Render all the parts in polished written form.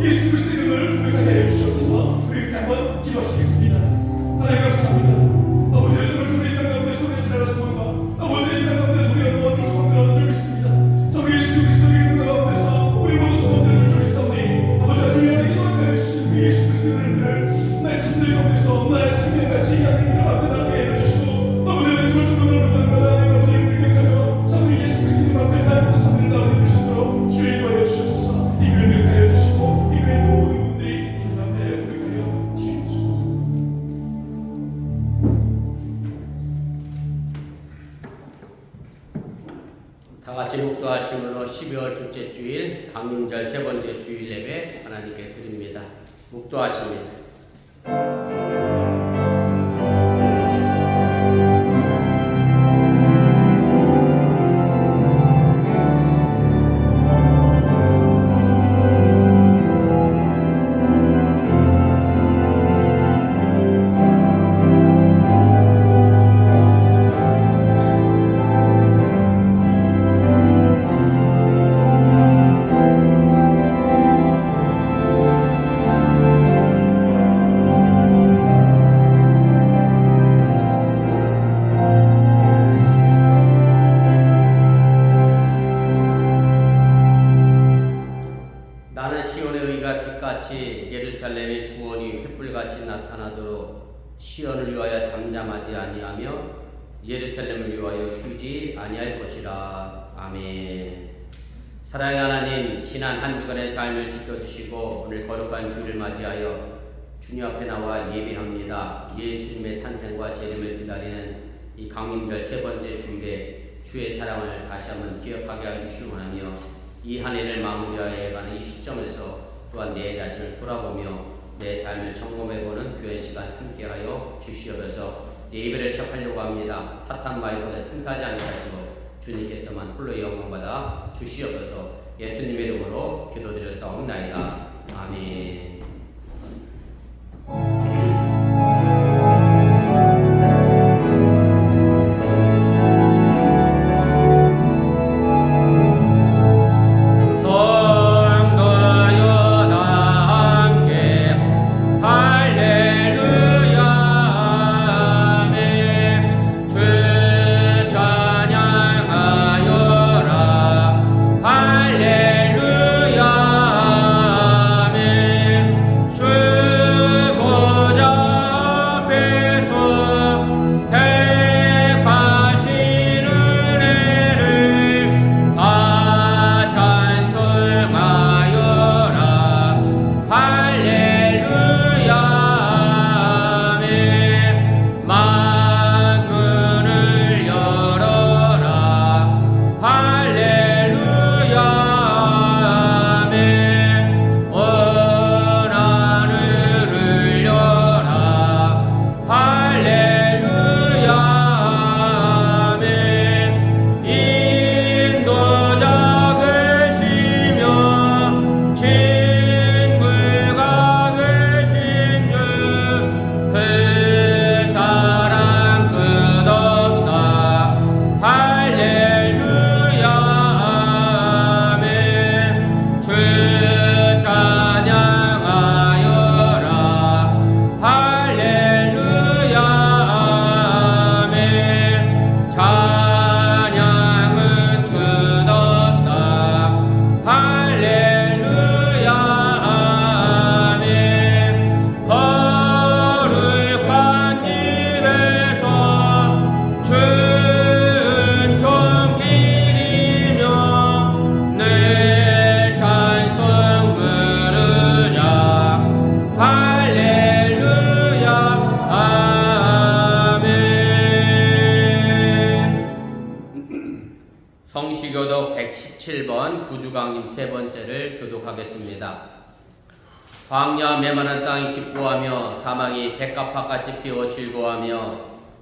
예수 그리스도의 이름을 고백하게 하여 주시옵소서. 우리 이렇게 한번 기도하시겠습니다. 하나님 감사합니다. 아버지의 정말 저희 이 땅 가운데 소리 지나갈 소망과 아버지의 이 땅 가운데 우리가 도와줄 소망들을 줄 믿습니다. 저 예수 그리스도의 이름 가운데서 우리 모두 소망들을 줄 믿사오니 아버지 하나님의 소망하여 주신 예수 그리스도의 이름을 말씀들 가운데서 나의 삶의 가치 하나님 이름 앞에 나가게 해주시고 아버지 하나님을 소망을 받는 하나님 아버지를 공격하며 참 예수 그리스도의 이름 앞에 나의 모든 삶을 나오게 되시도록 주의 인도하여 주시옵소서. 이 교회 명하여 주시고 이 교회 모든 분들이 하나님 앞에 고백하여 주시옵소서. 다 같이 묵도하심으로 12월 둘째 주일 강림절 세 번째 주일 예배 하나님께 드립니다. 묵도하십니다. 빛같이 예루살렘의 구원이 횃불같이 나타나도록 시온을 위하여 잠잠하지 아니하며 예루살렘을 위하여 쉬지 아니할 것이라. 아멘. 사랑의 하나님, 지난 한 주간의 삶을 지켜주시고 오늘 거룩한 주일을 맞이하여 주님 앞에 나와 예배합니다. 예수님의 탄생과 재림을 기다리는 이 강림절 세 번째 주일에 주의 사랑을 다시 한번 기억하게 해주시기 원하며 이 한 해를 마무리하여 가는 이 시점에서 또한 내 자신을 돌아보며 내 삶을 점검해보는 귀한 시간 함께하여 주시옵소서. 예배를 시작하려고 합니다. 사탄 마귀보다 틈타지 않게 하시고 주님께서만 홀로 영광받아 주시옵소서. 예수님의 이름으로 기도드렸사옵나이다. 아멘. 성시교독 117번 구주강림 세 번째를 교독하겠습니다. 광야 메마른 땅이 기뻐하며 사막이 백합화같이 피어 즐거워하며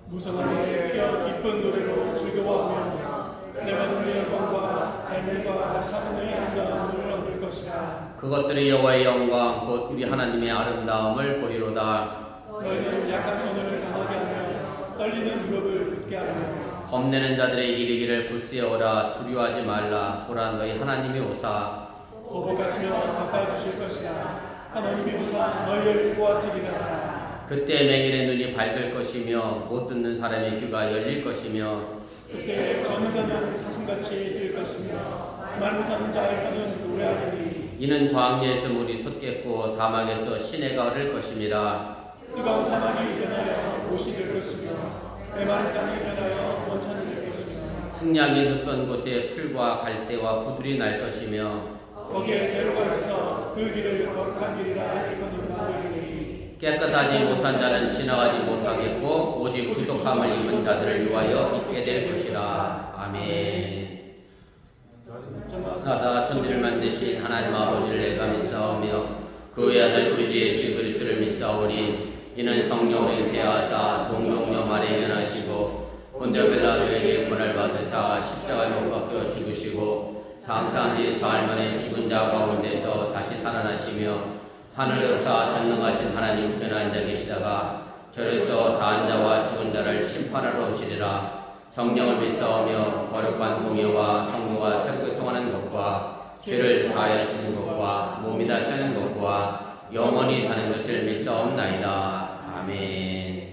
무성하게 피어 기쁜 노래로 즐거워하며 내받은 영광과 알물과 사분의 아름다움을 얻을 것이다. 그것들이 여호와의 영광 곧 우리 하나님의 아름다움을 보리로다. 너희는 약한 손을 강하게 하며 떨리는 무릎을 굳게 하며 겁내는 자들의 이르기를 굳세어라. 두려워하지 말라. 보라 너희 하나님이 오사 오복하시며 갚아주실 것이다. 하나님의 우사 너희를 보았으리라. 그때 맹인의 눈이 밝을 것이며 못 듣는 사람의 귀가 열릴 것이며 그때 저는 자는 사슴같이 뛸 것이며 말 못하는 자에게는 노래하리니 이는 광야에서 물이 솟겠고 사막에서 시내가 흐를 것입니다. 뜨거운 사막이 변하여 못이 될 것이며 메마른 땅이 변하여 원천이 될 것이며 승냥이 눕던 곳에 풀과 갈대와 부들이 날 것이며 거기에 대로가 있어 그 길을 거룩한 길이라 일컫는 바되리니 깨끗하지 못한 자는 지나가지 못하겠고 오직 구속함을 입은 자들을 위하여 있게 될 것이라. 아멘. 나사 천지를 만드신 하나님 아버지를 내가 믿사오며 그의 아들 우리 주 예수 그리스도를 믿사오니 이는 성령으로 잉태하사 동정녀 마리아에 나시고 본디오 빌라도에게 고난을 받으사 십자가에 못 박혀 죽으시고 장사한 지 사흘 만에 죽은 자 가운데서 다시 살아나시며 하늘에 오사 전능하신 하나님 우편에 앉아 계시다가 저에서 사한 자와 죽은 자를 심판하러 오시리라. 성령을 믿사오며 거룩한 공예와 성도가 생교통하는 것과 죄를 사하여 주는 것과 몸이 다시는 것과 영원히 사는 것을 믿사옵나이다. 아멘.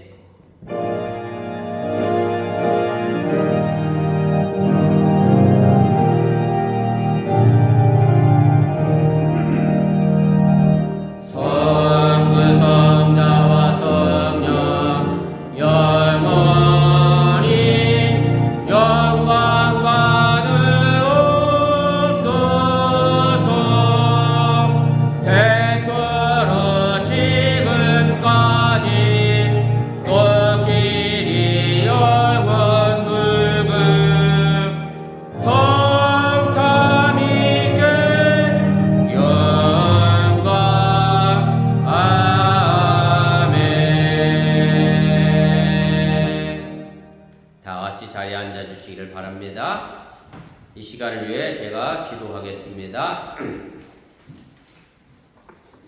이 시간을 위해 제가 기도하겠습니다.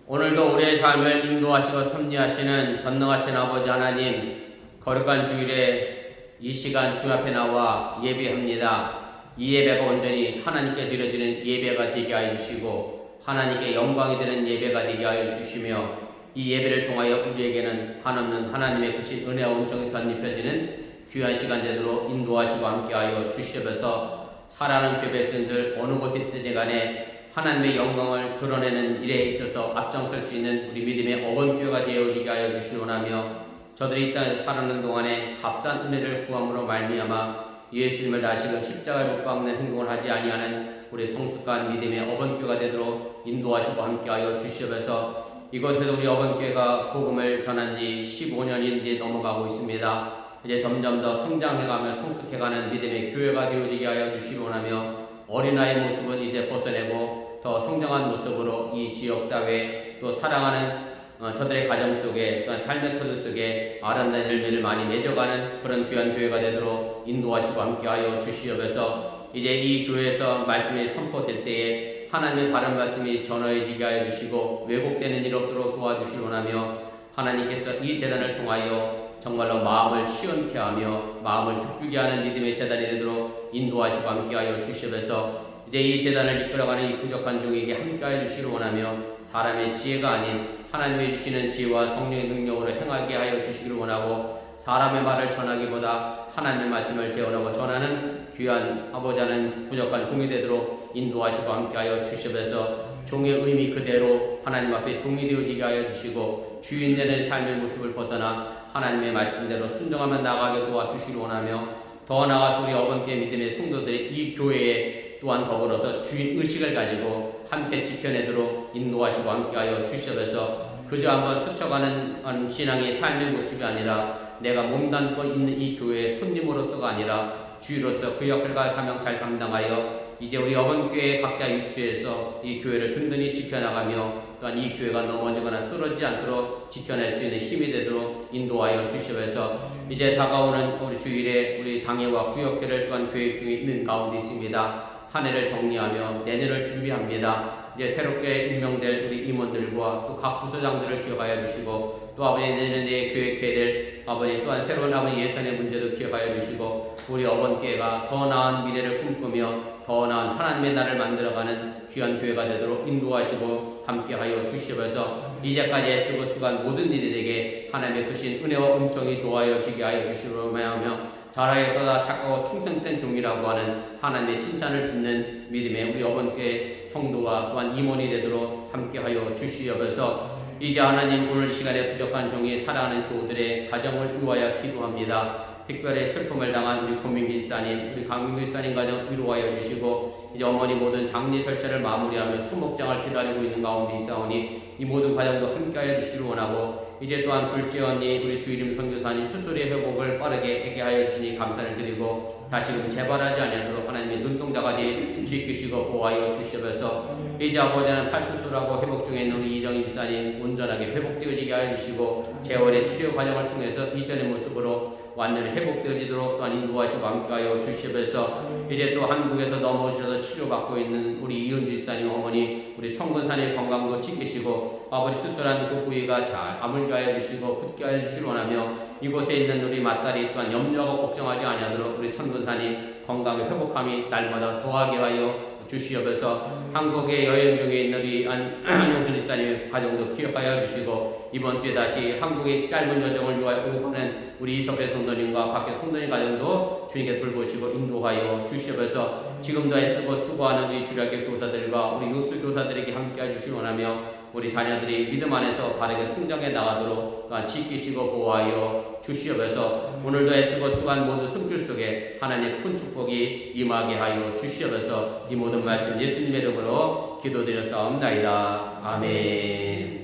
오늘도 우리의 삶을 인도하시고 섭리하시는 전능하신 아버지 하나님, 거룩한 주일에 이 시간 주 앞에 나와 예배합니다. 이 예배가 온전히 하나님께 드려지는 예배가 되게 하여 주시고 하나님께 영광이 되는 예배가 되게 하여 주시며 이 예배를 통하여 우리에게는 한없는 하나님의 크신 은혜와 은총이 덧입혀지는 귀한 시간 되도록 인도하시고 함께하여 주시옵소서. 살아가는 주의 백성들 어느 곳에 있든지 간에 하나님의 영광을 드러내는 일에 있어서 앞장설 수 있는 우리 믿음의 어건교회가 되어지게 하여 주시오나며 저들이 이 땅에 살아가는 동안에 값싼 은혜를 구함으로 말미암아 예수님을 다시금 십자가에 못 박는 행동을 하지 아니하는 우리 성숙한 믿음의 어건교회가 되도록 인도하시고 함께하여 주시옵소서. 이곳에서 우리 어건교회가 복음을 전한 지 15년이 넘어가고 있습니다. 이제 점점 더 성장해가며 성숙해가는 믿음의 교회가 되어지게 하여 주시기 원하며 어린아이의 모습은 이제 벗어내고 더 성장한 모습으로 이 지역사회 또 사랑하는 저들의 가정 속에 또한 삶의 터전 속에 아름다운 열매를 많이 맺어가는 그런 귀한 교회가 되도록 인도하시고 함께하여 주시옵소서. 이제 이 교회에서 말씀이 선포될 때에 하나님의 바른 말씀이 전해지게 하여 주시고 왜곡되는 일 없도록 도와주시기 원하며 하나님께서 이 재단을 통하여 정말로 마음을 시원케 하며 마음을 기쁘게 하는 믿음의 재단이 되도록 인도하시고 함께하여 주시옵소서. 이제 이 재단을 이끌어가는 이 부족한 종에게 함께하여 주시기를 원하며 사람의 지혜가 아닌 하나님이 주시는 지혜와 성령의 능력으로 행하게 하여 주시기를 원하고 사람의 말을 전하기보다 하나님의 말씀을 재현하고 전하는 귀한 아버지 하는 부족한 종이 되도록 인도하시고 함께하여 주시옵소서. 종의 의미 그대로 하나님 앞에 종이 되어지게 하여 주시고 주인 되는 삶의 모습을 벗어나 하나님의 말씀대로 순종하며 나가게 도와주시기 원하며 더 나아가서 우리 어번교회 믿음의 성도들이 이 교회에 또한 더불어서 주인 의식을 가지고 함께 지켜내도록 인도하시고 함께하여 주시옵소서. 그저 한번 스쳐가는 신앙의 삶의 모습이 아니라 내가 몸담고 있는 이 교회의 손님으로서가 아니라 주의로서 그 역할과 사명 잘 감당하여 이제 우리 어번교회 각자 위치에서 이 교회를 든든히 지켜나가며 또한 이 교회가 넘어지거나 쓰러지지 않도록 지켜낼 수 있는 힘이 되도록 인도하여 주시옵소서. 이제 다가오는 우리 주일에 우리 당회와 구역회를 또한 계획 중에 있는 가운데 있습니다. 한 해를 정리하며 내년을 준비합니다. 이제 새롭게 임명될 우리 임원들과 또 각 부서장들을 기억하여 주시고 또 아버지 내년에 계획해야 될 아버지 또한 새로운 아버지 예산의 문제도 기억하여 주시고 우리 어번교회가 더 나은 미래를 꿈꾸며 더 나은 하나님의 나라를 만들어가는 귀한 교회가 되도록 인도하시고 함께하여 주시옵소서. 이제까지 애쓰고 수고한 모든 이들에게 하나님의 크신 은혜와 은총이 도하여 지게 하여 주시므로 하며 잘하였다 착하고 충성된 종이라고 하는 하나님의 칭찬을 듣는 믿음의 우리 어번교회 성도와 또한 임원이 되도록 함께하여 주시옵소서. 이제 하나님 오늘 시간에 부족한 종이 사랑하는 교우들의 가정을 위하여 기도합니다. 특별히 슬픔을 당한 우리 고민기 일사님, 우리 강민기 일사님 가정 위로하여 주시고 이제 어머니 모든 장례 설치를 마무리하며 수목장을 기다리고 있는 가운데 있사오니 이 모든 가정도 함께하여 주시기를 원하고 이제 또한 둘째 언니 우리 주일임 선교사님 수술의 회복을 빠르게 하게 하여 주시니 감사를 드리고 다시금 재발하지 아니하도록 하나님의 눈동자까지 지키시고 보호하여 주시옵소서. 이제 아버지는 팔수술하고 회복 중에 있는 우리 이정희 지사님 온전하게 회복되어지게 하여 주시고 재활의 치료 과정을 통해서 이전의 모습으로 완전히 회복되어지도록 또한 인도하시고 함께하여 주시옵소서. 이제 또 한국에서 넘어오셔서 치료받고 있는 우리 이은주 지사님 어머니 우리 청근사님 건강도 지키시고 아버지 수술한 그 부위가 잘 아물게 하여 주시고 붙게 하여 주시기 원하며 이곳에 있는 우리 맞다리 또한 염려하고 걱정하지 아니하도록 우리 청근사님 건강의 회복함이 날마다 더하게 하여 주시옵소서. 한국에 여행 중에 있는 우리 안용순 지사님 가정도 기억하여 주시고 이번 주에 다시 한국의 짧은 여정을 위하여 오고 가는 우리 이석배 성도님과 박혜 성도님 가정도 주님께 돌보시고 인도하여 주시옵소서. 지금도 애쓰고 수고하는 우리 주일학교 교사들과 우리 유수 교사들에게 함께해 주시기 원하며 우리 자녀들이 믿음 안에서 바르게 성장해 나가도록 또한 지키시고 보호하여 주시옵소서. 오늘도 애쓰고 수고한 모든 손길 속에 하나님의 큰 축복이 임하게 하여 주시옵소서. 이 모든 말씀 예수님의 이름으로 기도드렸사옵나이다. 아멘.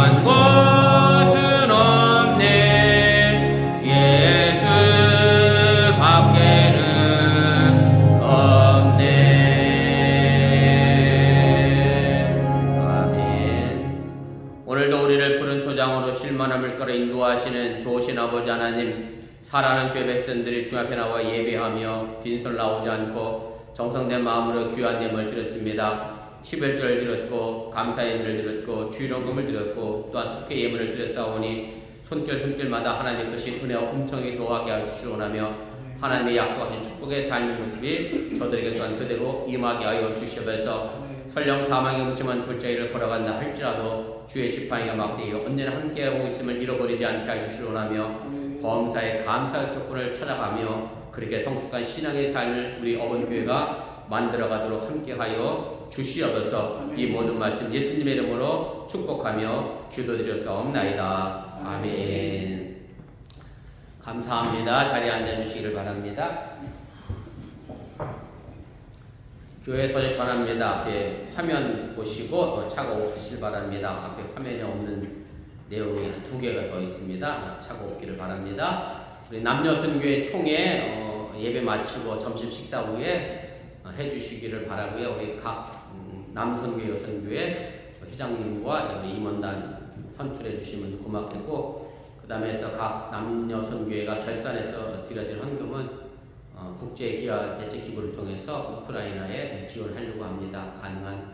한 곳은 없네 예수 밖에는 없네. 아멘. 오늘도 우리를 푸른 초장으로 실만함을 끌어 인도하시는 좋으신 아버지 하나님, 사랑하는 주의 백성들이 주 앞에 나와 예배하며 빈손 나오지 않고 정성된 마음으로 귀한 예물을 드렸습니다. 11절을 드렸고 감사의 예물을 드렸고 주일원금을 드렸고 또한 속회 예물을 드렸사오니 손길마다 하나님의 것이 은혜와 음성이 더하게 하여 주시려 원하며 하나님의 약속하신 축복의 삶의 모습이 저들에게 또한 그대로 임하게 하여 주시옵소서. 설령 사망의 음침한 골짜기를 걸어간다 할지라도 주의 지팡이가 막대기로 언제나 함께하고 있음을 잃어버리지 않게 하여 주시려 원하며 범사의 감사의 조건을 찾아가며 그렇게 성숙한 신앙의 삶을 우리 어본교회가 만들어가도록 함께하여 주시옵소서. 이 모든 말씀 예수님의 이름으로 축복하며 기도드렸사옵나이다. 아멘. 감사합니다. 자리에 앉아주시기를 바랍니다. 교회 소식 전합니다. 앞에 화면 보시고 차가 없으실 바랍니다. 앞에 화면에 없는 내용이 2개가 더 있습니다. 차가 없기를 바랍니다. 우리 남녀선교회 총회 예배 마치고 점심 식사 후에 해주시기를 바라고요. 우리 각 남선교회 여선교회 회장님과 우리 임원단 선출해 주시면 고맙겠고, 그 다음에서 각 남녀선교회가 결산해서 드려진 헌금은 국제기아 대책기구를 통해서 우크라이나에 지원하려고 합니다. 가능한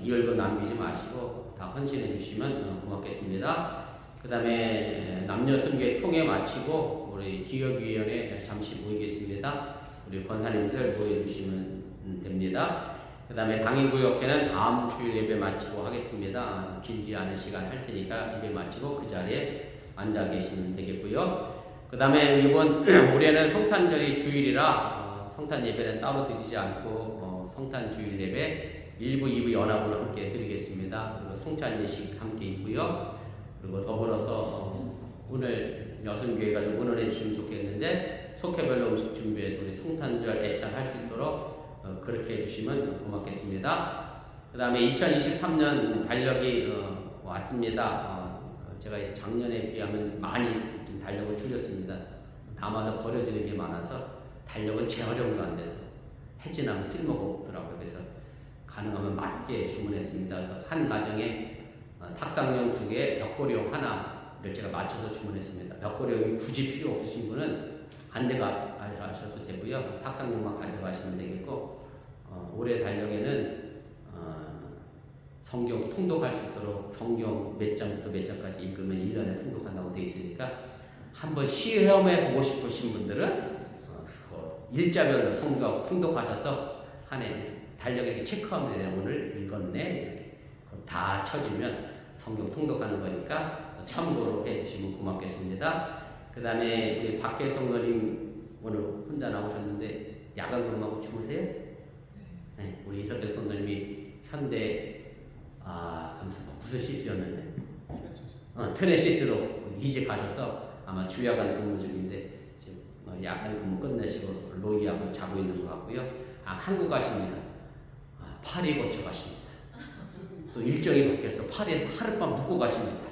이월금 남기지 마시고 다 헌신해 주시면 고맙겠습니다. 그 다음에 남녀선교회 총회 마치고 우리 기업위원회 잠시 모이겠습니다. 우리 권사님들 모여주시면 됩니다. 그 다음에 당인구역회는 다음 주일 예배 마치고 하겠습니다. 길지 않은 시간 할 테니까 예배 마치고 그 자리에 앉아 계시면 되겠고요. 그 다음에 이번 올해는 성탄절이 주일이라 성탄 예배는 따로 드리지 않고 성탄 주일 예배 1부, 2부 연합으로 함께 드리겠습니다. 그리고 성찬 예식 함께 있고요. 그리고 더불어서 오늘 여선교회가 좀 응원해 주시면 좋겠는데 속회별로 음식 준비해서 우리 성탄절 애찬할 수 있도록 그렇게 해주시면 고맙겠습니다. 그 다음에 2023년 달력이 왔습니다. 제가 작년에 비하면 많이 좀 달력을 줄였습니다. 담아서 버려지는 게 많아서 달력은 재활용도 안 돼서 해지나면 쓸모가 없더라고요. 그래서 가능하면 맞게 주문했습니다. 그래서 한 가정에 탁상용 2개, 벽고리용 하나를 제가 맞춰서 주문했습니다. 벽고리용이 굳이 필요 없으신 분은 안 가져가셔도 되고요. 탁상용만 가져가시면 되겠고, 올해 달력에는 성경 통독할 수 있도록 성경 몇 장부터 몇 장까지 읽으면 1년에 통독한다고 되어 있으니까 한번 시험해 보고 싶으신 분들은 일자별로 성경 통독하셔서 한 해 달력에 이렇게 체크하면 돼요. 오늘 읽었네 이렇게. 그럼 다 쳐주면 성경 통독하는 거니까 참고로 해주시면 고맙겠습니다. 그 다음에 우리 박혜 성도님 오늘 혼자 나오셨는데 야간 근무하고 주무세요? 네. 우리 이석대 성도님이 현대 무슨 시스였는데 트레시스로 이직하셔서 아마 주야간 근무 중인데 지금 야간 근무 끝내시고 로이하고 자고 있는 것 같고요. 한국 가십니다. 파리 거쳐 가십니다. 또 일정이 바뀌어서 파리에서 하룻밤 묵고 가십니다.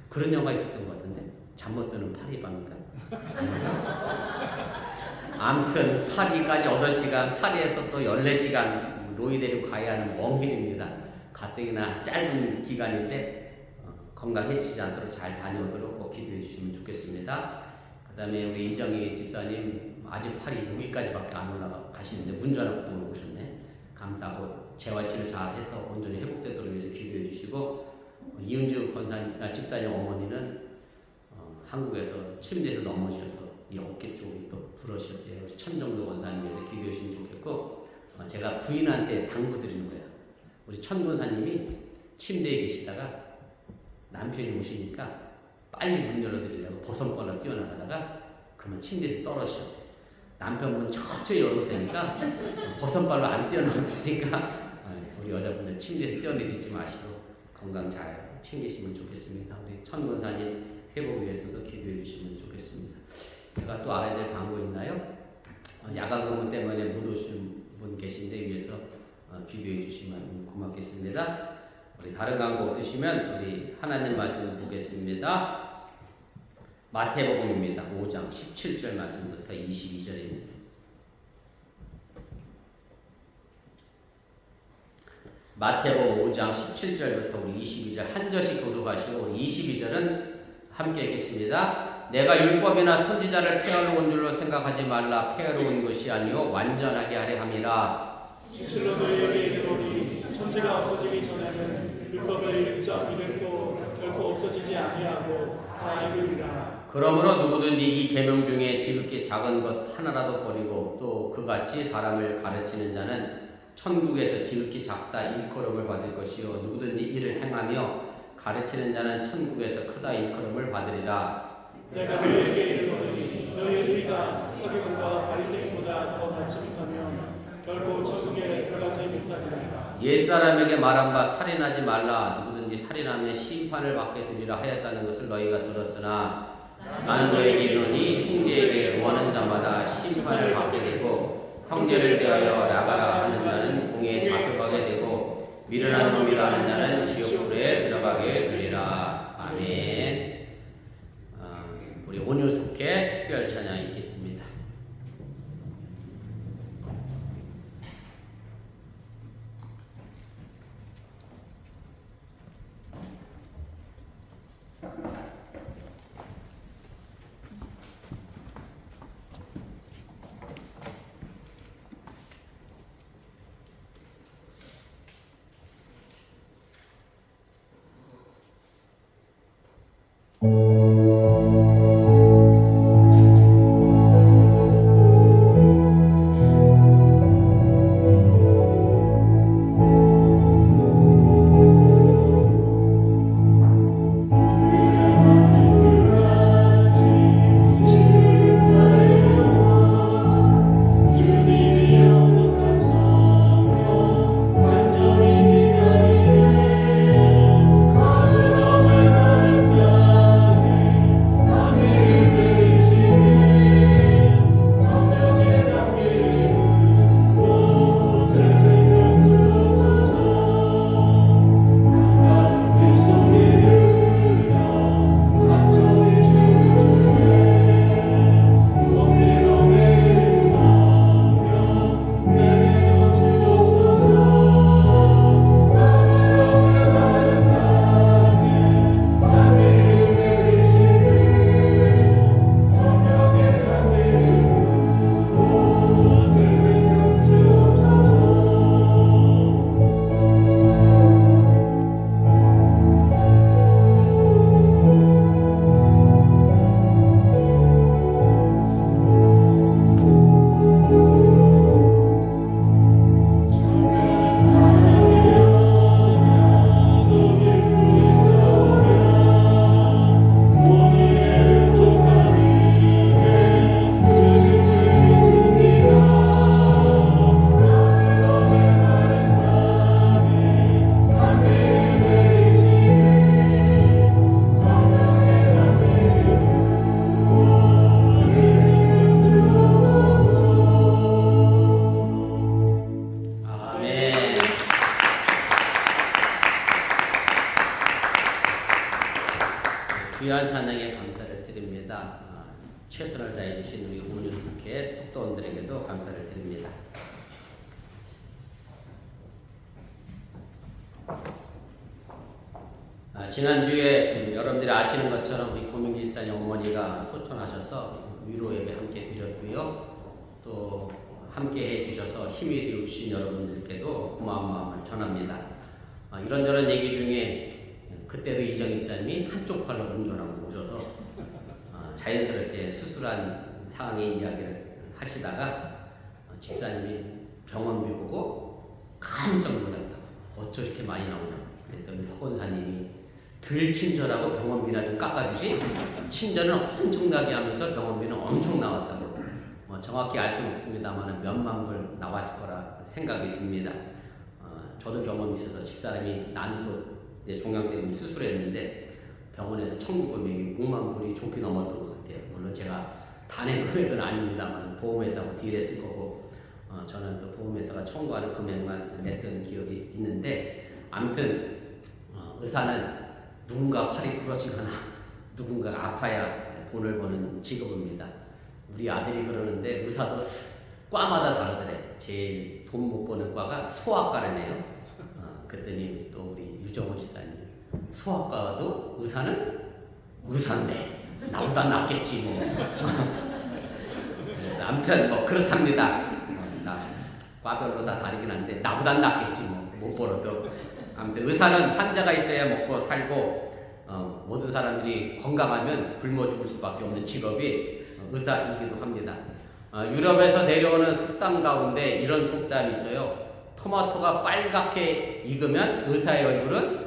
그런 영화 있었던 것 같은데 잠 못 드는 파리 밤인가? 아무튼 파리까지 8시간, 파리에서 또 14시간 로이 데리고 가야 하는 먼 길입니다. 가뜩이나 짧은 기간인데 건강해지지 않도록 잘 다녀오도록 꼭 기도해 주시면 좋겠습니다. 그 다음에 우리 이정희 집사님 아직 파리 6일까지밖에 안 올라가시는데 운전하고 오셨네. 감사하고 재활치료 잘 해서 온전히 회복되도록 위해서 기도해 주시고, 이은주 집사님 어머니는 한국에서 침대에서 넘어지셔서 이 어깨 쪽이 또 부러지셨대요. 천정도 권사님 위해서 기도해 주시면 좋겠고, 제가 부인한테 당부드리는 거예요. 우리 천 권사님이 침대에 계시다가 남편이 오시니까 빨리 문 열어드리려고 버선발로 뛰어나가다가 그러면 침대에서 떨어지셨대요. 남편분 천천히 열어도 되니까 버선발로 안 뛰어나갔으니까 우리 여자분들 침대에서 뛰어내리지 마시고 건강 잘 챙기시면 좋겠습니다. 우리 천 권사님 회복 위해서도 기도해 주시면 좋겠습니다. 제가 또 알아야 될 광고 있나요? 야간 근무 때문에 못 오신 분 계신데 위해서 기도해 주시면 고맙겠습니다. 우리 다른 광고 없으시면 우리 하나님 말씀 보겠습니다. 마태복음입니다. 5장 17절 말씀부터 22절입니다. 마태복음 5장 17절부터 우리 22절 한 절씩 교독하시고 우리 22절은 함께 읽겠습니다. 내가 율법이나 선지자를 폐하러 온 줄로 생각하지 말라. 폐하러 온 것이 아니요 완전하게 하려 함이라. 진실로 너희에게 이르노니 천지가 없어지기 전에는 율법의 1.1획도 결코 없어지지 아니하고 다 이루리라. 그러므로 누구든지 이 계명 중에 지극히 작은 것 하나라도 버리고 또 그같이 사람을 가르치는 자는 천국에서 지극히 작다 일컬음을 받을 것이요 누구든지 이를 행하며 가르치는 자는 천국에서 크다 일컬음을 받으리라. 내가 너희에게 이르노니 너희가 서기관과 바리새인보다 더 낫지 못하면 결코 천국에 들어가지 못하리라. 옛사람에게 말한 바 살인하지 말라. 누구든지 살인하면 심판을 받게 되리라 하였다는 것을 너희가 들었으나 나는 너희에게 이르노니 형제에게 노하는 자마다 심판을 받게 되고 형제를 대하여 나가라 하는 자는 공에 잡혀가게 되고 미련한 놈이라 하는 자는 지옥불에 들어가게 되리라. 아멘. 우리 오늘 속해 특별 찬양 읽겠습니다. 귀한 찬양에 감사를 드립니다. 최선을 다해 주신 우리 온유스케 속도원들에게도 감사를 드립니다. 지난주에 여러분들이 아시는 것처럼 우리 고민기 집사님 어머니가 소천하셔서 위로 예배 함께 드렸고요. 또 함께 해주셔서 힘이 되어주신 여러분들께도 고마운 마음을 전합니다. 이런저런 얘기 중에 그때도 이정희 집사님이 한쪽 팔로 운전하고 오셔서 자연스럽게 수술한 상황의 이야기를 하시다가 집사님이 병원비 보고 깜짝 놀랐다고. 어쩌 이렇게 많이 나오냐 그랬더니 허건사님이 덜 친절하고 병원비나 좀 깎아주지 친절은 엄청나게 하면서 병원비는 엄청 나왔다고. 정확히 알 수는 없습니다만 몇만 불 나왔을 거라 생각이 듭니다. 저도 경험이 있어서 집사람이 난소 종양 때문에 수술했는데 병원에서 청구 금액이 5만 불이 좋게 넘었던 것 같아요. 물론 제가 단행 금액은 아닙니다만 보험회사하고 딜했을 거고 저는 또 보험회사가 청구하는 금액만 냈던 기억이 있는데 아무튼 의사는 누군가 팔이 부러지거나 누군가가 아파야 돈을 버는 직업입니다. 우리 아들이 그러는데 의사도 과마다 다르더래. 제일 돈 못 버는 과가 소아과라네요. 그랬더니 또 우리 유정호 지사님, 소아과도 의사는 의사인데 나보다 낫겠지 뭐. 그래서 아무튼 뭐 그렇답니다. 과별로 다 다르긴 한데 나보다 낫겠지 뭐, 못 벌어도. 아무튼 의사는 환자가 있어야 먹고 살고 모든 사람들이 건강하면 굶어 죽을 수밖에 없는 직업이 의사이기도 합니다. 유럽에서 내려오는 속담 가운데 이런 속담이 있어요. 토마토가 빨갛게 익으면 의사의 얼굴은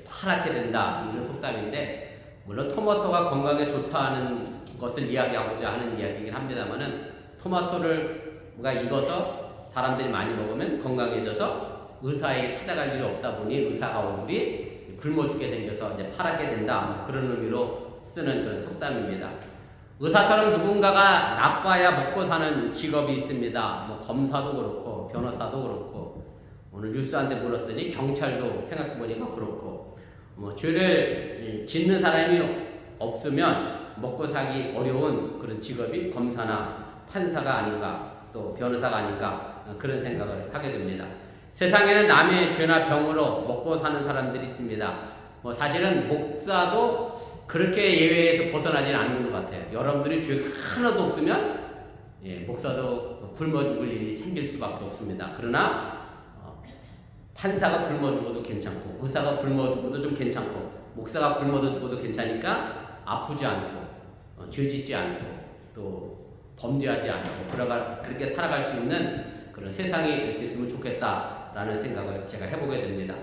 파랗게 된다, 이런 속담인데, 물론 토마토가 건강에 좋다는 것을 이야기하고자 하는 이야기이긴 합니다만은, 토마토가 익어서 사람들이 많이 먹으면 건강해져서 의사에게 찾아갈 일이 없다 보니 의사가 얼굴이 굶어 죽게 생겨서 이제 파랗게 된다, 그런 의미로 쓰는 그런 속담입니다. 의사처럼 누군가가 나빠야 먹고 사는 직업이 있습니다. 뭐 검사도 그렇고 변호사도 그렇고, 오늘 뉴스한테 물었더니 경찰도 생각해보니까 그렇고, 뭐 죄를 짓는 사람이 없으면 먹고 살기 어려운 그런 직업이 검사나 판사가 아닌가, 또 변호사가 아닌가, 그런 생각을 하게 됩니다. 세상에는 남의 죄나 병으로 먹고 사는 사람들이 있습니다. 뭐 사실은 목사도 그렇게 예외에서 벗어나지는 않는 것 같아요. 여러분들이 죄가 하나도 없으면 목사도 굶어 죽을 일이 생길 수밖에 없습니다. 그러나 판사가 굶어 죽어도 괜찮고, 의사가 굶어 죽어도 좀 괜찮고, 목사가 굶어 죽어도 괜찮으니까 아프지 않고, 죄 짓지 않고, 또 범죄하지 않고, 그렇게 살아갈 수 있는 그런 세상이 됐으면 좋겠다라는 생각을 제가 해보게 됩니다.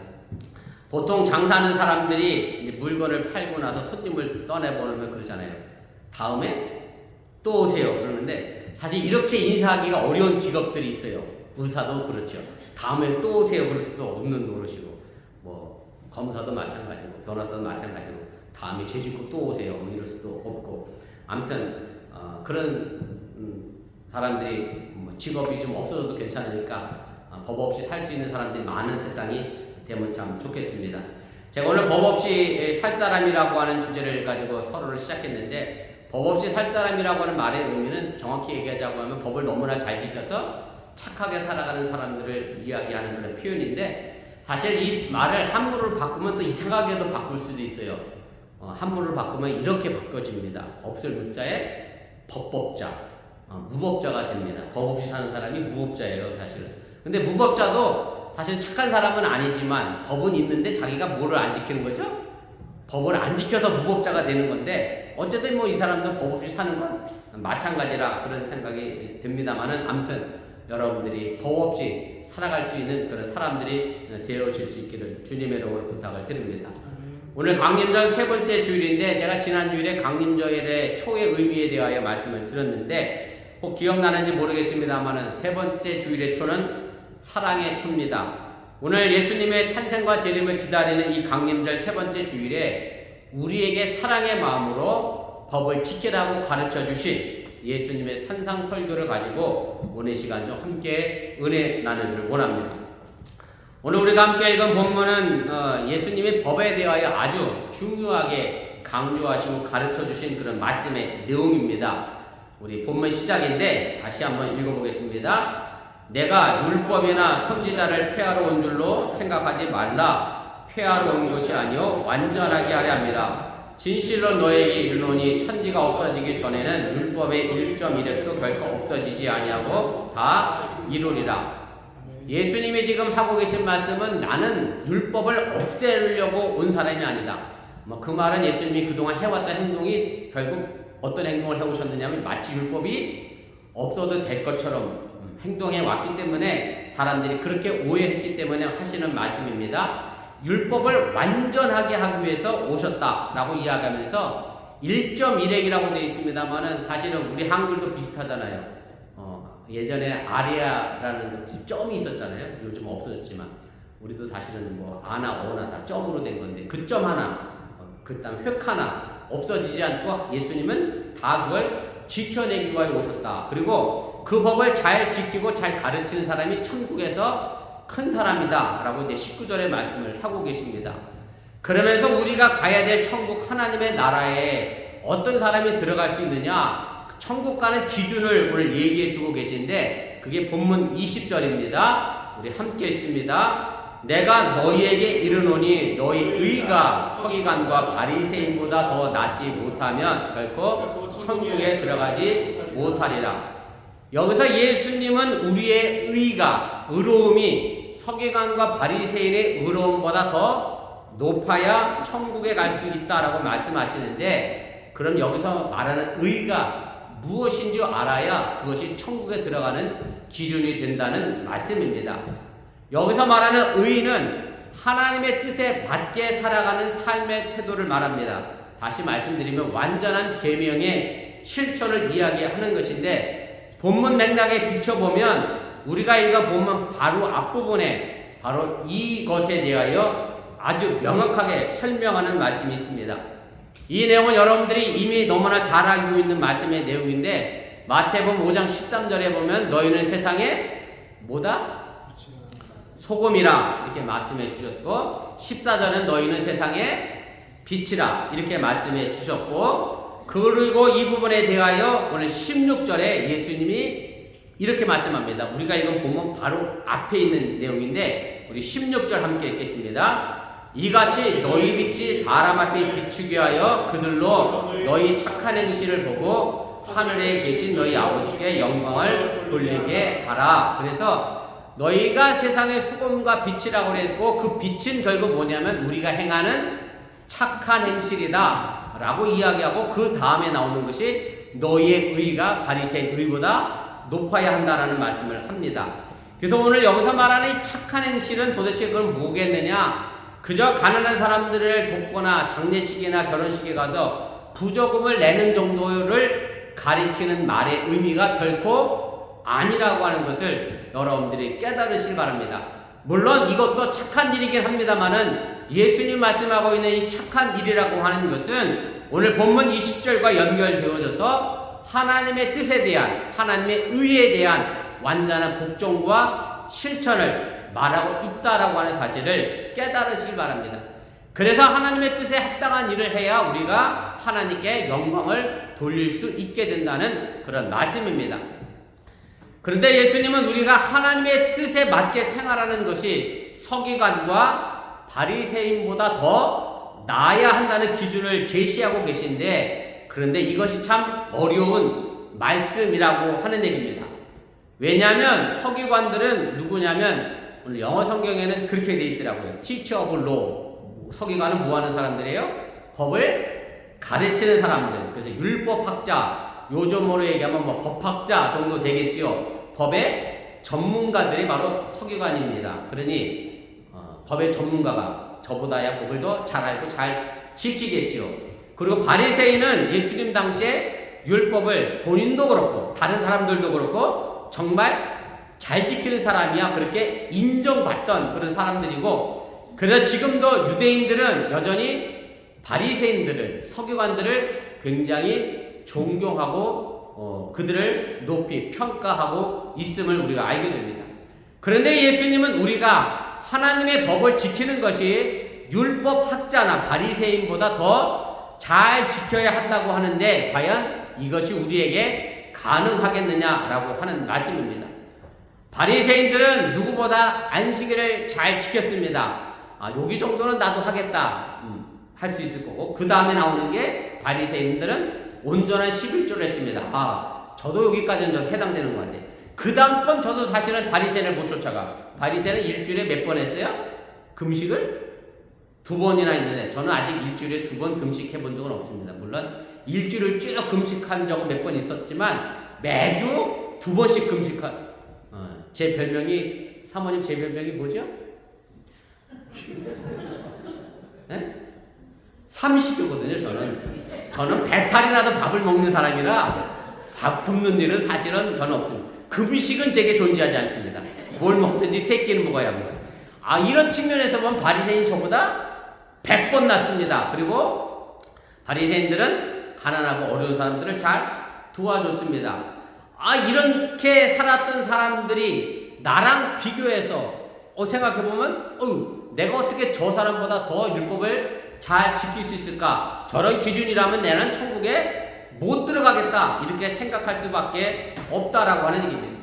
보통 장사하는 사람들이 이제 물건을 팔고 나서 손님을 떠내보내면 그러잖아요. 다음에 또 오세요 그러는데, 사실 이렇게 인사하기가 어려운 직업들이 있어요. 의사도 그렇죠. 다음에 또 오세요 그럴 수도 없는 노릇이고, 뭐 검사도 마찬가지고 변호사도 마찬가지고, 다음에 죄 짓고 또 오세요 뭐 이럴 수도 없고, 아무튼 그런 사람들이 뭐 직업이 좀 없어져도 괜찮으니까 법 없이 살 수 있는 사람들이 많은 세상이 되면 참 좋겠습니다. 제가 오늘 법 없이 살 사람이라고 하는 주제를 가지고 서로를 시작했는데, 법 없이 살 사람이라고 하는 말의 의미는 정확히 얘기하자고 하면 법을 너무나 잘 지켜서 착하게 살아가는 사람들을 이야기하는 그런 표현인데, 사실 이 말을 한문으로 바꾸면 또 이상하게도 바꿀 수도 있어요. 한문으로 바꾸면 이렇게 바꿔집니다. 없을 무자에 법법자, 무법자가 됩니다. 법 없이 사는 사람이 무법자예요, 사실은. 근데 무법자도 사실 착한 사람은 아니지만 법은 있는데 자기가 뭐를 안 지키는 거죠? 법을 안 지켜서 무법자가 되는 건데, 어쨌든 뭐 이 사람도 법 없이 사는 건 마찬가지라 그런 생각이 듭니다만은, 아무튼 여러분들이 법 없이 살아갈 수 있는 그런 사람들이 되어질 수 있기를 주님의 이름으로 부탁을 드립니다. 오늘 강림절 세 번째 주일인데, 제가 지난 주일에 강림절의 초의 의미에 대하여 말씀을 드렸는데, 혹 기억나는지 모르겠습니다만은 세 번째 주일의 초는 사랑의 초입니다. 오늘 예수님의 탄생과 재림을 기다리는 이 강림절 세 번째 주일에 우리에게 사랑의 마음으로 법을 지키라고 가르쳐 주신 예수님의 산상 설교를 가지고 오늘 시간 좀 함께 은혜 나누기를 원합니다. 오늘 우리가 함께 읽은 본문은 예수님이 법에 대하여 아주 중요하게 강조하시고 가르쳐 주신 그런 말씀의 내용입니다. 우리 본문 시작인데 다시 한번 읽어보겠습니다. 내가 율법이나 선지자를 폐하러 온 줄로 생각하지 말라. 폐하러 온 것이 아니요 완전하게 하려 합니다. 진실로 너에게 이르노니 천지가 없어지기 전에는 율법의 1.1획도 결코 없어지지 아니하고 다 이루리라. 예수님이 지금 하고 계신 말씀은 나는 율법을 없애려고 온 사람이 아니다. 그 말은 예수님이 그동안 해왔던 행동이 결국 어떤 행동을 해오셨느냐면, 마치 율법이 없어도 될 것처럼 행동해 왔기 때문에 사람들이 그렇게 오해했기 때문에 하시는 말씀입니다. 율법을 완전하게 하기 위해서 오셨다라고 이야기하면서 1.1획이라고 되어 있습니다만은, 사실은 우리 한글도 비슷하잖아요. 예전에 아리아라는 점이 있었잖아요. 요즘 없어졌지만 우리도 사실은 뭐 아나 어나 다 점으로 된 건데, 그 점 하나, 그다음 획 하나 없어지지 않고 예수님은 다 그걸 지켜내기 위해 오셨다. 그리고 그 법을 잘 지키고 잘 가르치는 사람이 천국에서 큰 사람이다 라고 이제 19절에 말씀을 하고 계십니다. 그러면서 우리가 가야 될 천국 하나님의 나라에 어떤 사람이 들어갈 수 있느냐, 천국 가는 기준을 오늘 얘기해 주고 계신데 그게 본문 20절입니다. 우리 함께 읽습니다. 내가 너희에게 이르노니 너희 의가 서기관과 바리새인보다 더 낫지 못하면 결코 천국에 들어가지 못하리라. 여기서 예수님은 우리의 의가, 의로움이 서기관과 바리새인의 의로움보다 더 높아야 천국에 갈 수 있다라고 말씀하시는데, 그럼 여기서 말하는 의가 무엇인지 알아야 그것이 천국에 들어가는 기준이 된다는 말씀입니다. 여기서 말하는 의는 하나님의 뜻에 맞게 살아가는 삶의 태도를 말합니다. 다시 말씀드리면 완전한 계명의 실천을 이야기하는 것인데, 본문 맥락에 비춰보면 우리가 읽어보면 바로 앞부분에 바로 이것에 대하여 아주 명확하게 설명하는 말씀이 있습니다. 이 내용은 여러분들이 이미 너무나 잘 알고 있는 말씀의 내용인데, 마태복음 5장 13절에 보면 너희는 세상에 뭐다? 소금이라 이렇게 말씀해 주셨고, 14절은 너희는 세상에 빛이라 이렇게 말씀해 주셨고, 그리고 이 부분에 대하여 오늘 16절에 예수님이 이렇게 말씀합니다. 우리가 이건 보면 바로 앞에 있는 내용인데 우리 16절 함께 읽겠습니다. 이같이 너희 빛이 사람 앞에 비추게 하여 그들로 너희 착한 행실을 보고 하늘에 계신 너희 아버지께 영광을 돌리게 하라. 그래서 너희가 세상의 소금과 빛이라고 그랬고, 그 빛은 결국 뭐냐면 우리가 행하는 착한 행실이다 라고 이야기하고, 그 다음에 나오는 것이 너희의 의가 바리새인 의보다 높아야 한다라는 말씀을 합니다. 그래서 오늘 여기서 말하는 이 착한 행실은 도대체 그건 뭐겠느냐? 그저 가난한 사람들을 돕거나 장례식이나 결혼식에 가서 부조금을 내는 정도를 가리키는 말의 의미가 결코 아니라고 하는 것을 여러분들이 깨달으시기 바랍니다. 물론 이것도 착한 일이긴 합니다만은 예수님 말씀하고 있는 이 착한 일이라고 하는 것은 오늘 본문 20절과 연결되어져서 하나님의 뜻에 대한, 하나님의 의에 대한 완전한 복종과 실천을 말하고 있다라고 하는 사실을 깨달으시기 바랍니다. 그래서 하나님의 뜻에 합당한 일을 해야 우리가 하나님께 영광을 돌릴 수 있게 된다는 그런 말씀입니다. 그런데 예수님은 우리가 하나님의 뜻에 맞게 생활하는 것이 서기관과 바리새인보다 더 나아야 한다는 기준을 제시하고 계신데, 그런데 이것이 참 어려운 말씀이라고 하는 얘기입니다. 왜냐하면 서기관들은 누구냐면 오늘 영어 성경에는 그렇게 돼 있더라고요. Teacher of Law. 서기관은 뭐 하는 사람들이에요? 법을 가르치는 사람들. 그래서 율법학자, 요즘으로 얘기하면 뭐 법학자 정도 되겠지요. 법의 전문가들이 바로 서기관입니다. 그러니 법의 전문가가 저보다야 법을 더 잘 알고 잘 지키겠지요. 그리고 바리새인은 예수님 당시에 율법을 본인도 그렇고 다른 사람들도 그렇고 정말 잘 지키는 사람이야 그렇게 인정받던 그런 사람들이고, 그래서 지금도 유대인들은 여전히 바리새인들을, 서기관들을 굉장히 존경하고 그들을 높이 평가하고 있음을 우리가 알게 됩니다. 그런데 예수님은 우리가 하나님의 법을 지키는 것이 율법학자나 바리새인보다 더 잘 지켜야 한다고 하는데 과연 이것이 우리에게 가능하겠느냐라고 하는 말씀입니다. 바리새인들은 누구보다 안식일을 잘 지켰습니다. 여기 정도는 나도 하겠다 할 수 있을 거고, 그 다음에 나오는 게 바리새인들은 온전한 11조를 했습니다. 저도 여기까지는 좀 해당되는 것 같아요. 그 다음 번 저도 사실은 바리새인을 못 쫓아가. 바리새인은 일주일에 몇 번 했어요? 금식을 2번이나 했는데 저는 아직 일주일에 2번 금식해 본 적은 없습니다. 물론 일주일을 쭉 금식한 적은 몇 번 있었지만 매주 2번씩 금식한, 제 별명이, 사모님 제 별명이 뭐죠? 네? 30이거든요. 저는 배탈이 나도 밥을 먹는 사람이라 밥 굶는 일은 사실은 저는 없습니다. 금식은 제게 존재하지 않습니다. 뭘 먹든지 3끼는 먹어야 합니다. 이런 측면에서 보면 바리새인 저보다 100번 낫습니다. 그리고 바리새인들은 가난하고 어려운 사람들을 잘 도와줬습니다. 이렇게 살았던 사람들이 나랑 비교해서 생각해보면 내가 어떻게 저 사람보다 더 율법을 잘 지킬 수 있을까? 저런 기준이라면 나는 천국에 못 들어가겠다. 이렇게 생각할 수밖에 없다라고 하는 얘기입니다.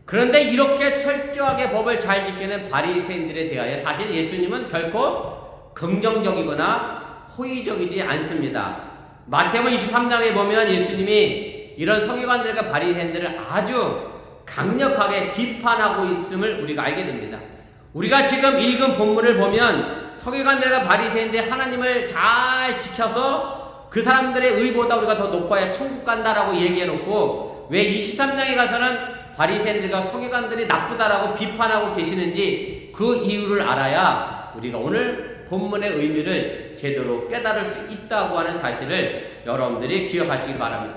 그런데 이렇게 철저하게 법을 잘 지키는 바리새인들에 대하여 사실 예수님은 결코 긍정적이거나 호의적이지 않습니다. 마태복음 23장에 보면 예수님이 이런 서기관들과 바리새인들을 아주 강력하게 비판하고 있음을 우리가 알게 됩니다. 우리가 지금 읽은 본문을 보면 서기관들과 바리새인들이 하나님을 잘 지켜서 그 사람들의 의보다 우리가 더 높아야 천국 간다라고 얘기해놓고 왜 23장에 가서는 바리새인들과 서기관들이 나쁘다라고 비판하고 계시는지 그 이유를 알아야 우리가 오늘 본문의 의미를 제대로 깨달을 수 있다고 하는 사실을 여러분들이 기억하시기 바랍니다.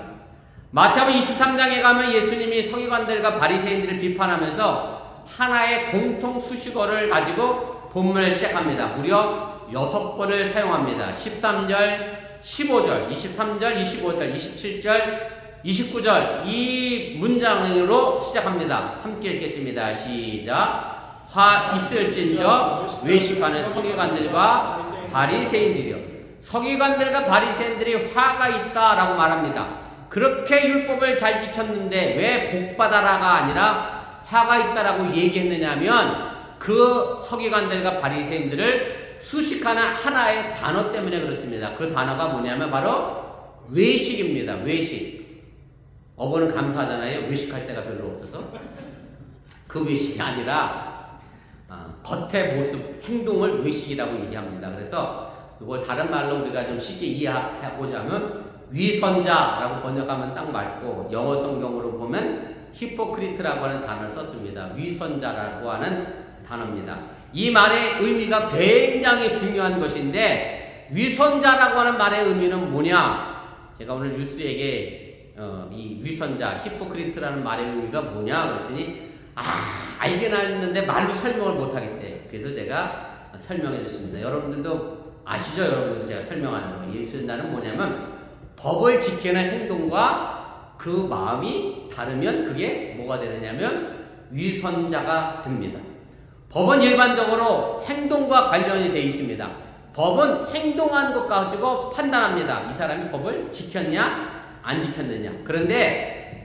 마태복음 23장에 가면 예수님이 서기관들과 바리새인들을 비판하면서 하나의 공통 수식어를 가지고 본문을 시작합니다. 무려 6번을 사용합니다. 13절, 15절, 23절, 25절, 27절, 29절 이 문장으로 시작합니다. 함께 읽겠습니다. 시작. 화 있을진저 외식하는 서기관들과 바리새인들이요. 서기관들과 바리새인들이 화가 있다라고 말합니다. 그렇게 율법을 잘 지켰는데 왜 복받아라가 아니라 화가 있다라고 얘기했느냐면 그 서기관들과 바리새인들을 수식하는 하나의 단어 때문에 그렇습니다. 그 단어가 뭐냐면 바로 외식입니다. 외식. 어버는 감사하잖아요. 외식할 때가 별로 없어서. 그 외식이 아니라 겉의 모습, 행동을 외식이라고 얘기합니다. 그래서 이걸 다른 말로 우리가 좀 쉽게 이해해보자면 위선자라고 번역하면 딱 맞고 영어 성경으로 보면 히포크리트라고 하는 단어를 썼습니다. 위선자라고 하는 단어입니다. 이 말의 의미가 굉장히 중요한 것인데 위선자라고 하는 말의 의미는 뭐냐? 제가 오늘 뉴스에게 이 위선자, 히포크리트라는 말의 의미가 뭐냐? 그랬더니 알긴 알았는데 말로 설명을 못하겠대. 그래서 제가 설명해 줬습니다. 여러분들도 아시죠? 여러분들도 제가 설명하는 거. 위선자는 뭐냐면 법을 지키는 행동과 그 마음이 다르면 그게 뭐가 되느냐면 위선자가 됩니다. 법은 일반적으로 행동과 관련이 되어 있습니다. 법은 행동한 것 가지고 판단합니다. 이 사람이 법을 지켰냐 안 지켰느냐. 그런데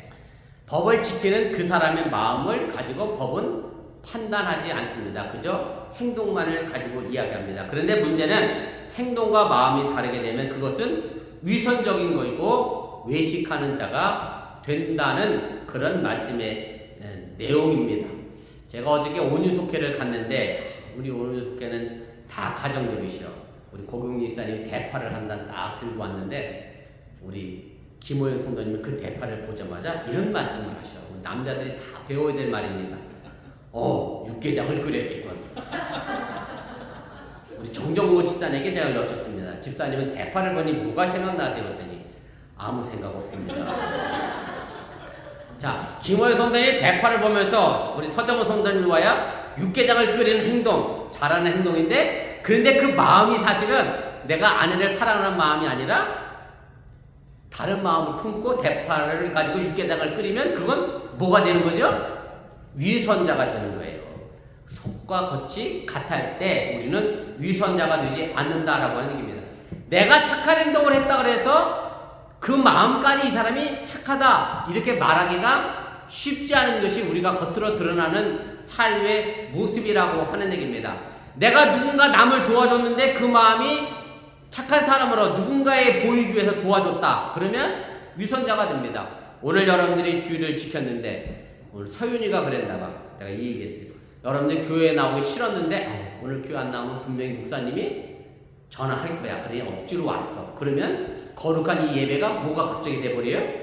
법을 지키는 그 사람의 마음을 가지고 법은 판단하지 않습니다. 그저 행동만을 가지고 이야기합니다. 그런데 문제는 행동과 마음이 다르게 되면 그것은 위선적인 것이고 외식하는 자가 된다는 그런 말씀의 내용입니다. 제가 어저께 온유속회를 갔는데 우리 온유속회는 다 가정적이셔. 우리 고경리 목사님 대파를 한 단 딱 들고 왔는데 우리 김호영 성도님은 그 대파를 보자마자 이런 말씀을 하셔. 남자들이 다 배워야 될 말입니다. 육개장을 끓였겠군. 우리 정정모 집사님에게 제가 여쭙습니다. 집사님은 대파를 보니 뭐가 생각나세요? 그랬더니 아무 생각 없습니다. 자, 김호영 성도님이 대파를 보면서 우리 서정호 성도님과야 육개장을 끓이는 행동, 잘하는 행동인데 그런데 그 마음이 사실은 내가 아내를 사랑하는 마음이 아니라 다른 마음을 품고 대파를 가지고 육개장을 끓이면 그건 뭐가 되는 거죠? 위선자가 되는 거예요. 속과 겉이 같을 때 우리는 위선자가 되지 않는다라고 하는 얘기입니다. 내가 착한 행동을 했다 그래서 그 마음까지 이 사람이 착하다 이렇게 말하기가 쉽지 않은 것이 우리가 겉으로 드러나는 삶의 모습이라고 하는 얘기입니다. 내가 누군가 남을 도와줬는데 그 마음이 착한 사람으로 누군가에 보이기 위해서 도와줬다. 그러면 위선자가 됩니다. 오늘 여러분들이 주의를 지켰는데 오늘 서윤이가 그랬나 봐. 제가 이 얘기했어요. 여러분들 교회에 나오기 싫었는데 오늘 교회 안 나오면 분명히 목사님이 전화할 거야. 그러니 억지로 왔어. 그러면 거룩한 이 예배가 뭐가 갑자기 돼버려요?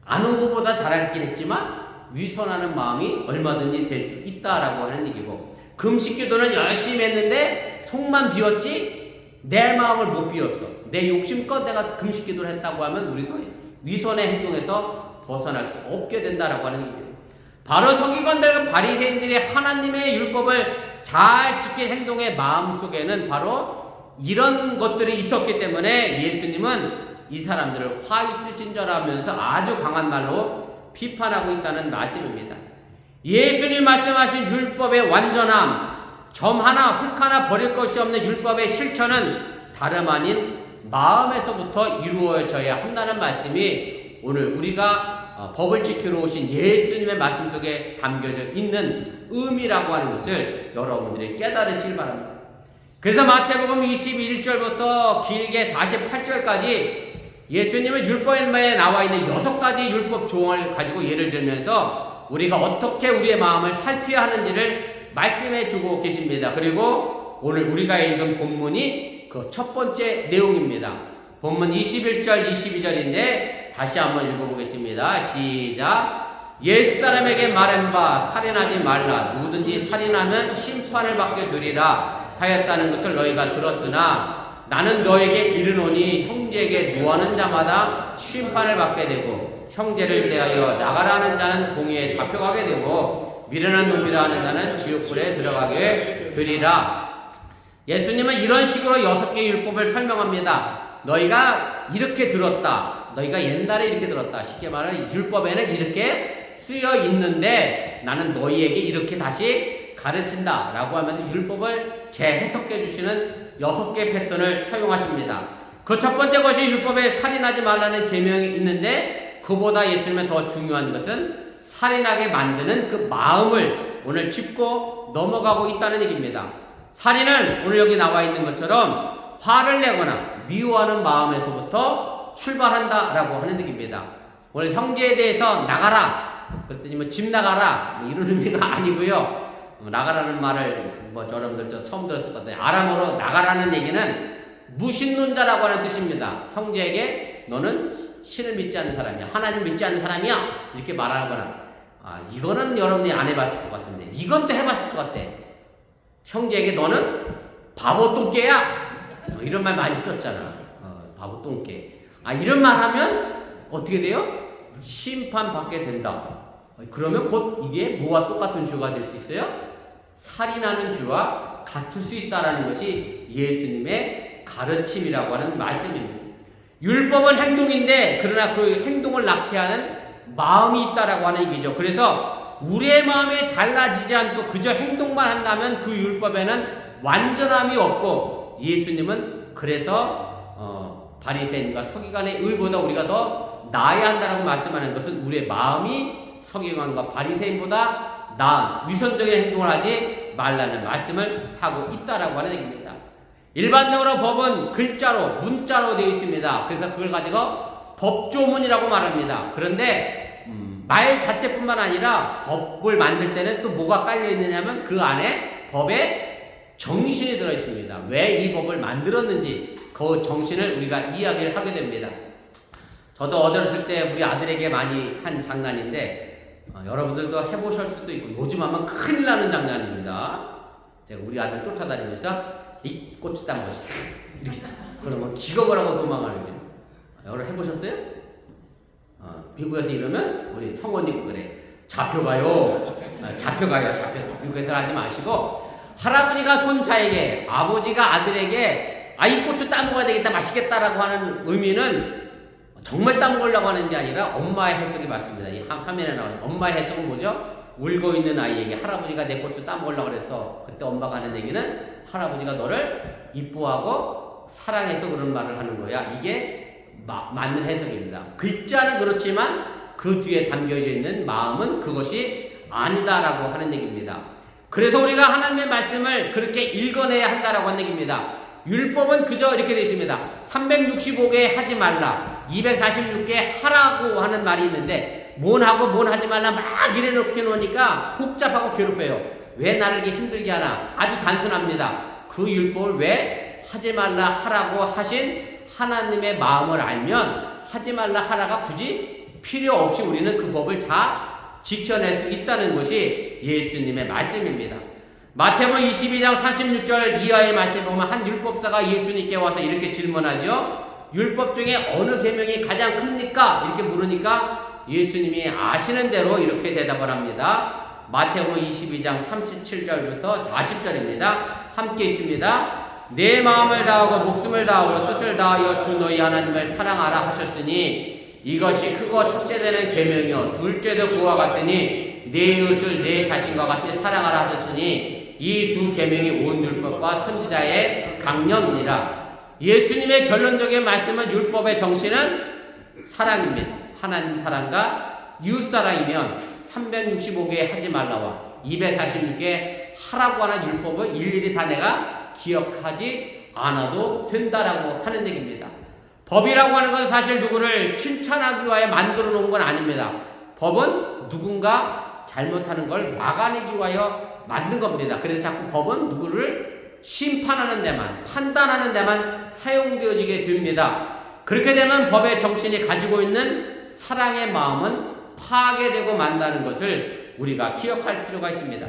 안 온 것보다 잘하긴 했지만 위선하는 마음이 얼마든지 될 수 있다라고 하는 얘기고 금식기도는 열심히 했는데 속만 비웠지 내 마음을 못 비웠어. 내 욕심껏 내가 금식기도를 했다고 하면 우리도 위선의 행동에서 벗어날 수 없게 된다라고 하는 얘기예요. 바로 서기관들과 바리새인들이 하나님의 율법을 잘 지킬 행동의 마음속에는 바로 이런 것들이 있었기 때문에 예수님은 이 사람들을 화 있을진저라면서 아주 강한 말로 비판하고 있다는 말씀입니다. 예수님 말씀하신 율법의 완전함, 점 하나 획 하나 버릴 것이 없는 율법의 실천은 다름 아닌 마음에서부터 이루어져야 한다는 말씀이 오늘 우리가 법을 지키러 오신 예수님의 말씀 속에 담겨져 있는 의미라고 하는 것을 여러분들이 깨달으시길 바랍니다. 그래서 마태복음 21절부터 길게 48절까지 예수님은 율법에 나와 있는 6가지 율법 조항을 가지고 예를 들면서 우리가 어떻게 우리의 마음을 살펴야 하는지를 말씀해 주고 계십니다. 그리고 오늘 우리가 읽은 본문이 그 첫 번째 내용입니다. 본문 21절 22절인데 다시 한번 읽어보겠습니다. 시작. 옛사람에게 말한 바 살인하지 말라. 누구든지 살인하면 심판을 받게 되리라 하였다는 것을 너희가 들었으나 나는 너에게 이르노니 형제에게 노하는 자마다 심판을 받게 되고 형제를 대하여 나가라 하는 자는 공의에 잡혀가게 되고 미련한 놈이라 하는 자는 지옥불에 들어가게 되리라. 예수님은 이런 식으로 6개의 율법을 설명합니다. 너희가 이렇게 들었다. 너희가 옛날에 이렇게 들었다. 쉽게 말하면 율법에는 이렇게 쓰여 있는데 나는 너희에게 이렇게 다시 가르친다 라고 하면서 율법을 재해석해 주시는 6개의 패턴을 사용하십니다. 그 첫 번째 것이 율법에 살인하지 말라는 계명이 있는데 그보다 예수님의 더 중요한 것은 살인하게 만드는 그 마음을 오늘 짚고 넘어가고 있다는 얘기입니다. 살인은 오늘 여기 나와 있는 것처럼 화를 내거나 미워하는 마음에서부터 출발한다 라고 하는 얘기입니다. 오늘 형제에 대해서 나가라 그랬더니 뭐 집 나가라 뭐 이런 의미가 아니고요. 나가라는 말을 뭐 여러분들 처음 들었을 것 같아요. 아람어로 나가라는 얘기는 무신론자라고 하는 뜻입니다. 형제에게 너는 신을 믿지 않는 사람이야. 하나님 믿지 않는 사람이야. 이렇게 말하거나 이거는 여러분들이 안 해봤을 것 같은데 이건 또 해봤을 것 같아. 형제에게 너는 바보 똥개야. 이런 말 많이 썼잖아. 바보 똥개. 이런 말 하면 어떻게 돼요? 심판받게 된다. 그러면 곧 이게 뭐와 똑같은 죄가 될 수 있어요? 살인하는 죄와 같을 수 있다는 것이 예수님의 가르침이라고 하는 말씀입니다. 율법은 행동인데 그러나 그 행동을 낳게 하는 마음이 있다라고 하는 얘기죠. 그래서 우리의 마음이 달라지지 않고 그저 행동만 한다면 그 율법에는 완전함이 없고 예수님은 그래서 바리새인과 서기관의 의보다 우리가 더 나아야 한다라고 말씀하는 것은 우리의 마음이 서기관과 바리새인보다 나은 위선적인 행동을 하지 말라는 말씀을 하고 있다라고 하는 얘기입니다. 일반적으로 법은 글자로 문자로 되어 있습니다. 그래서 그걸 가지고 법조문이라고 말합니다. 그런데 말 자체뿐만 아니라 법을 만들 때는 또 뭐가 깔려 있느냐면 그 안에 법의 정신이 들어 있습니다. 왜 이 법을 만들었는지 그 정신을 우리가 이야기를 하게 됩니다. 저도 어렸을 때 우리 아들에게 많이 한 장난인데 여러분들도 해보실 수도 있고 요즘 하면 큰일 나는 장난입니다. 제가 우리 아들 쫓아다니면서 이 고추 딴 것이 이렇게 그러면 기겁을 하고 도망가는 거죠. 여러분 해보셨어요? 미국에서 이러면 우리 성원이 그래 잡혀가요. 미국에서 하지 마시고 할아버지가 손자에게 아버지가 아들에게 이 고추 따먹어야 되겠다 맛있겠다라고 하는 의미는 정말 따먹으려고 하는 게 아니라 엄마의 해석이 맞습니다. 이 화면에 나오는 엄마의 해석은 뭐죠? 울고 있는 아이에게 할아버지가 내 고추 따먹으려고 그래서 그때 엄마가 하는 얘기는 할아버지가 너를 이뻐하고 사랑해서 그런 말을 하는 거야. 이게 맞는 해석입니다. 글자는 그렇지만 그 뒤에 담겨져 있는 마음은 그것이 아니다라고 하는 얘기입니다. 그래서 우리가 하나님의 말씀을 그렇게 읽어내야 한다라고 하는 얘기입니다. 율법은 그저 이렇게 되어 있습니다. 365개 하지 말라 246개 하라고 하는 말이 있는데 뭔 하고 뭔 하지 말라 막 이래 놓게 놓으니까 복잡하고 괴롭혀요. 왜 나를 이렇게 힘들게 하나? 아주 단순합니다. 그 율법을 왜 하지 말라 하라고 하신 하나님의 마음을 알면 하지 말라 하라가 굳이 필요 없이 우리는 그 법을 다 지켜낼 수 있다는 것이 예수님의 말씀입니다. 마태복음 22장 36절 이하의 말씀에 보면 한 율법사가 예수님께 와서 이렇게 질문하죠. 율법 중에 어느 계명이 가장 큽니까? 이렇게 물으니까 예수님이 아시는 대로 이렇게 대답을 합니다. 마태복음 22장 37절부터 40절입니다. 함께 있습니다. 내 마음을 다하고 목숨을 다하고 뜻을 다하여 주 너희 하나님을 사랑하라 하셨으니 이것이 크고 첫째 되는 계명이요 둘째도 그와 같으니 내 이웃을 내 자신과 같이 사랑하라 하셨으니 이 두 계명이 온 율법과 선지자의 강령이니라. 예수님의 결론적인 말씀은 율법의 정신은 사랑입니다. 하나님 사랑과 이웃 사랑이면 365개 하지 말라와 246개 하라고 하는 율법을 일일이 다 내가 기억하지 않아도 된다라고 하는 얘기입니다. 법이라고 하는 건 사실 누구를 칭찬하기 위하여 만들어 놓은 건 아닙니다. 법은 누군가 잘못하는 걸 막아내기 위하여 만든 겁니다. 그래서 자꾸 법은 누구를 심판하는 데만, 판단하는 데만 사용되어지게 됩니다. 그렇게 되면 법의 정신이 가지고 있는 사랑의 마음은 파괴되고 만다는 것을 우리가 기억할 필요가 있습니다.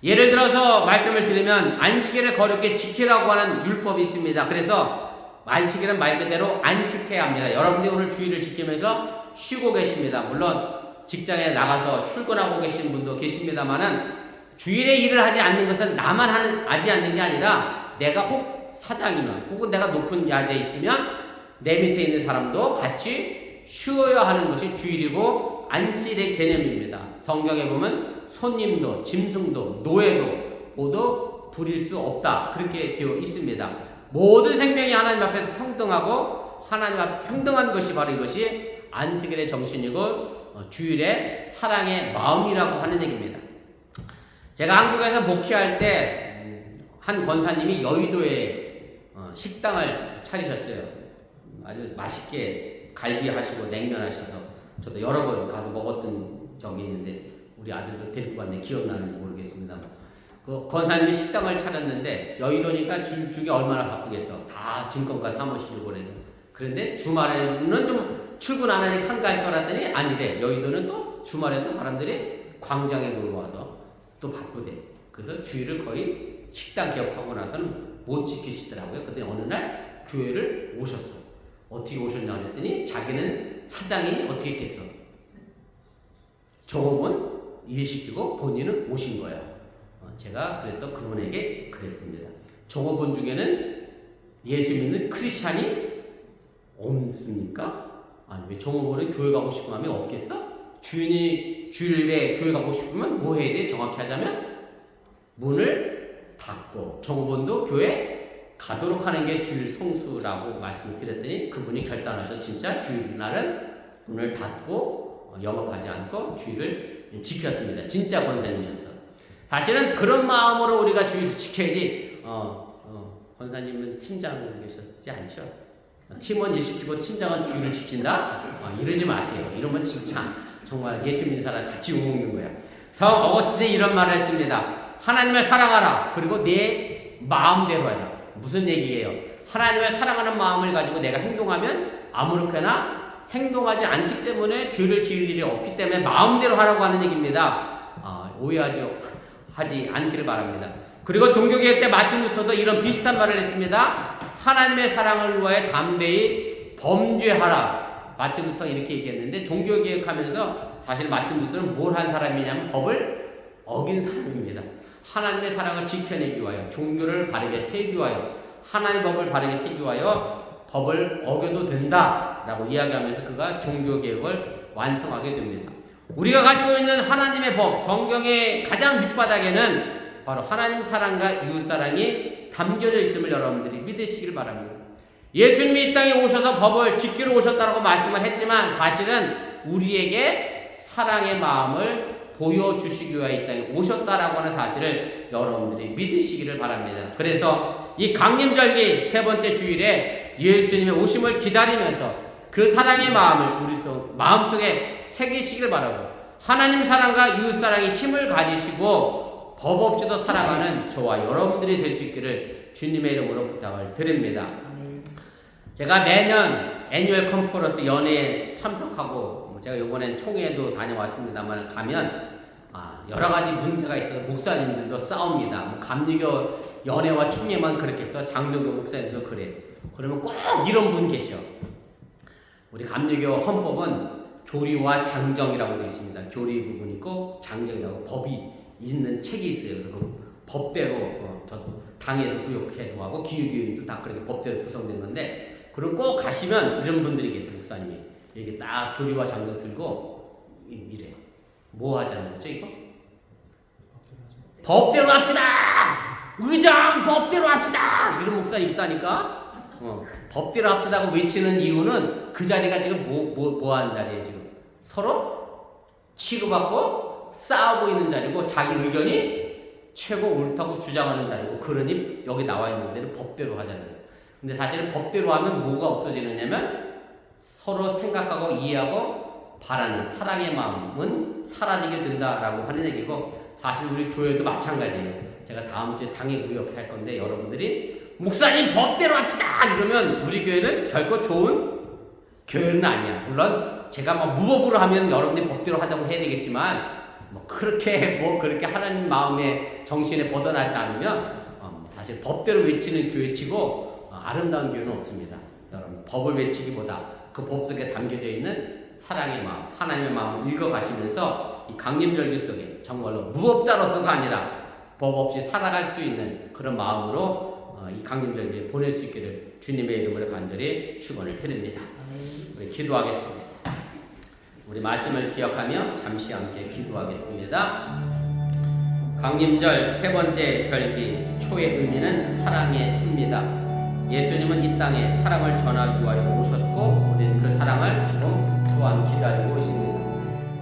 예를 들어서 말씀을 드리면 안식일을 거룩히 지키라고 하는 율법이 있습니다. 그래서 안식일은 말 그대로 안식해야 합니다. 여러분들이 오늘 주일을 지키면서 쉬고 계십니다. 물론 직장에 나가서 출근하고 계신 분도 계십니다만은 주일에 일을 하지 않는 것은 나만 하지 않는 게 아니라 내가 혹 사장이면 혹은 내가 높은 야제에 있으면 내 밑에 있는 사람도 같이 쉬어야 하는 것이 주일이고 안식일의 개념입니다. 성경에 보면 손님도 짐승도 노예도 모두 부릴 수 없다 그렇게 되어 있습니다. 모든 생명이 하나님 앞에서 평등하고 하나님 앞에 평등한 것이 바로 이것이 안식일의 정신이고 주일의 사랑의 마음이라고 하는 얘기입니다. 제가 한국에서 목회할 때 한 권사님이 여의도에 식당을 차리셨어요. 아주 맛있게 갈비 하시고 냉면 하셔서 저도 여러 번 가서 먹었던 적이 있는데 우리 아들도 데리고 갔는데 기억나는지 모르겠습니다. 그 권사님이 식당을 차렸는데 여의도니까 주기 얼마나 바쁘겠어. 다 증권가 사무실을 보내고. 그런데 주말에는 좀 출근 안 하니 한가할 줄 알았더니 아니래. 여의도는 또 주말에도 사람들이 광장에 놀러 와서 또 바쁘대. 그래서 주일을 거의 식당 개업하고 나서는 못 지키시더라고요. 근데 어느 날 교회를 오셨어. 어떻게 오셨냐 했더니 자기는 사장이 어떻게 했겠어. 종업원 일시키고 본인은 오신 거예요. 제가 그래서 그분에게 그랬습니다. 종업원 중에는 예수 믿는 크리스찬이 없습니까? 아니 왜 종업원은 교회 가고 싶은 마음이 없겠어? 주인이 주일에 교회 가고 싶으면 뭐 해야 돼? 정확히 하자면 문을 닫고 종업원도 교회 가도록 하는 게 주일 성수라고 말씀을 드렸더니 그분이 결단하셔서 진짜 주일날은 문을 닫고 영업하지 않고 주일을 지켰습니다. 진짜 권사님이셨어. 사실은 그런 마음으로 우리가 주일을 지켜야지. 권사님은 팀장 계셨지 않죠? 팀원 일 시키고 팀장은 주일을 지킨다? 이러지 마세요. 이러면 진짜 정말 예수 믿는 사람 같이 욕먹는 거야. 성 어거스틴이 이런 말을 했습니다. 하나님을 사랑하라. 그리고 내 마음대로 해라. 무슨 얘기예요? 하나님을 사랑하는 마음을 가지고 내가 행동하면 아무렇게나 행동하지 않기 때문에 죄를 지을 일이 없기 때문에 마음대로 하라고 하는 얘기입니다. 하지 않기를 바랍니다. 그리고 종교개혁자 마틴 루터도 이런 비슷한 말을 했습니다. 하나님의 사랑을 위하여 담대히 범죄하라. 마틴 루터가 이렇게 얘기했는데 종교개혁하면서 사실 마틴 루터는 뭘 한 사람이냐면 법을 어긴 사람입니다. 하나님의 사랑을 지켜내기 위하여 종교를 바르게 세기 위하여 하나님의 법을 바르게 세기 위하여 법을 어겨도 된다라고 이야기하면서 그가 종교개혁을 완성하게 됩니다. 우리가 가지고 있는 하나님의 법, 성경의 가장 밑바닥에는 바로 하나님 사랑과 이웃 사랑이 담겨져 있음을 여러분들이 믿으시길 바랍니다. 예수님이 이 땅에 오셔서 법을 지키러 오셨다고 말씀을 했지만 사실은 우리에게 사랑의 마음을 보여주시기 위해 이 땅에 오셨다라고 하는 사실을 여러분들이 믿으시기를 바랍니다. 그래서 이 강림절기 세 번째 주일에 예수님의 오심을 기다리면서 그 사랑의 마음을 우리 마음속에 새기시길 바라고 하나님 사랑과 이웃 사랑의 힘을 가지시고 법 없이도 살아가는 저와 여러분들이 될 수 있기를 주님의 이름으로 부탁을 드립니다. 제가 매년 애뉴얼 컨퍼런스 연회에 참석하고 제가 이번엔 총회도 다녀왔습니다만 가면 여러 가지 문제가 있어서 목사님들도 싸웁니다. 감리교 연회와 총회만 그렇게 써 장로교 목사님도 그래. 그러면 꼭 이런 분 계셔. 우리 감리교 헌법은 교리와 장정이라고 되어 있습니다. 교리 부분이 있고 장정이라고 법이 있는 책이 있어요. 그래서 그 법대로 저도 당에도 구역회도 하고 기후교육도 다 그렇게 법대로 구성된 건데 그럼 꼭 가시면 이런 분들이 계세요. 목사님이 이렇게 딱 교리와 장정 들고 이래. 뭐 하자는 거죠 이거? 법대로 합시다. 의장 법대로 합시다. 이런 목사님 있다니까. 법대로 합시다고 외치는 이유는 그 자리가 지금 뭐 하는 자리예요 지금? 서로 치고받고 싸우고 있는 자리고 자기 의견이 최고 옳다고 주장하는 자리고, 그러니 여기 나와 있는 데는 법대로 하잖아요. 근데 사실은 법대로 하면 뭐가 없어지느냐면 서로 생각하고 이해하고 바라는 사랑의 마음은 사라지게 된다라고 하는 얘기고, 사실 우리 교회도 마찬가지예요. 제가 다음 주에 당회 구역회 할 건데 여러분들이 목사님 법대로 합시다 이러면 우리 교회는 결코 좋은 교회는 아니야. 물론 제가 막 무법으로 하면 여러분들이 법대로 하자고 해야 되겠지만 그렇게 하나님 마음의 정신에 벗어나지 않으면 사실 법대로 외치는 교회치고 아름다운 교회는 없습니다. 여러분, 법을 외치기보다 그 법 속에 담겨져 있는 사랑의 마음, 하나님의 마음을 읽어가시면서 이 강림절기 속에 정말로 무법자로서가 아니라 법 없이 살아갈 수 있는 그런 마음으로 이 강림절기에 보낼 수 있기를 주님의 이름으로 간절히 축원을 드립니다. 우리 기도하겠습니다. 우리 말씀을 기억하며 잠시 함께 기도하겠습니다. 강림절 세 번째 절기 초의 의미는 사랑의 주입니다. 예수님은 이 땅에 사랑을 전하기 위하여 오셨고 우리는 그 사랑을 지금 또한 기다리고 있습니다.